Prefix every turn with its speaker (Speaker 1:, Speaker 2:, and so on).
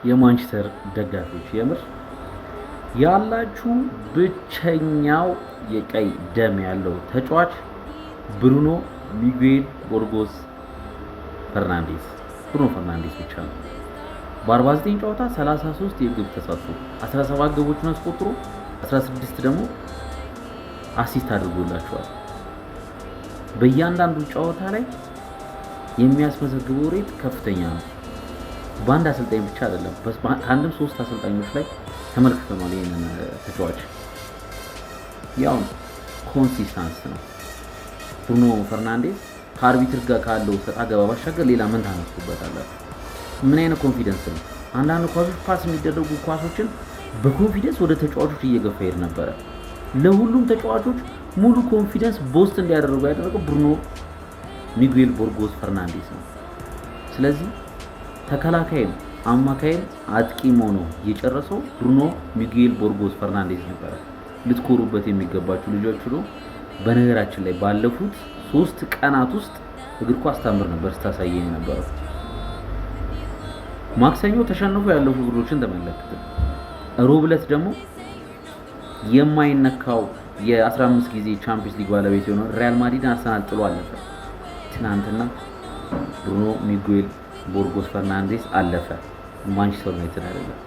Speaker 1: የማንቸስተር ደጋፊዎች የምር ያላችሁ ብቸኛው የቀይ ደም ያለው ተጫዋች ብሩኖ ሚጌል ቦርጎስ ፈርናንዴዝ ብቻ ነው። በ49 ጨዋታ 33 የግብ ተሳትፎ 17 ግቦችን አስቆጥሮ 16 ደግሞ አሲስት አድርጎላቸዋል። በእያንዳንዱ ጨዋታ ላይ የሚያስመዘግበው ሬት ከፍተኛ ነው። በአንድ አሰልጣኝ ብቻ አይደለም፣ ከአንድም 3 አሰልጣኞች ላይ ተመልክተናል። ይሄንን ተጫዋች ያው ኮንሲስተንስ ነው። ብሩኖ ፈርናንዴዝ ከአርቢትር ጋር ካለው ሰጣ ገባ ባሻገር ሌላ ምን ታነሱበታላችሁ? ምን አይነት ኮንፊደንስ ነው! አንዳንድ ኳሶች ፓስ የሚደረጉ ኳሶችን በኮንፊደንስ ወደ ተጫዋቾች እየገፋ ይሄድ ነበረ። ለሁሉም ተጫዋቾች ሙሉ ኮንፊደንስ ቦስት እንዲያደርጉ ያደረገው ብሩኖ ሚጌል ቦርጎስ ፈርናንዴዝ ነው። ስለዚህ ተከላካይም አማካይም አጥቂም ሆኖ የጨረሰው ብሩኖ ሚጌል ቦርጎስ ፈርናንዴዝ ነበረ። ልትኮሩበት የሚገባችሁ ልጆች ነው። በነገራችን ላይ ባለፉት 3 ቀናት ውስጥ እግር ኳስ ታምር ነበር ስታሳየኝ ነበረው። ማክሰኞ ተሸንፎ ያለፉ ቡድኖችን ተመለከተ። ሮብ ዕለት ደግሞ የማይነካው የ15 ጊዜ ቻምፒየንስ ሊግ ባለቤት የሆነው ሪያል ማድሪድ አርሰናል ጥሎ አለፈ። ትናንትና ብሩኖ ሚጌል ቦርጎስ ፈርናንዴዝ አለፈ። ማንቸስተር ዩናይትድ አይደለም።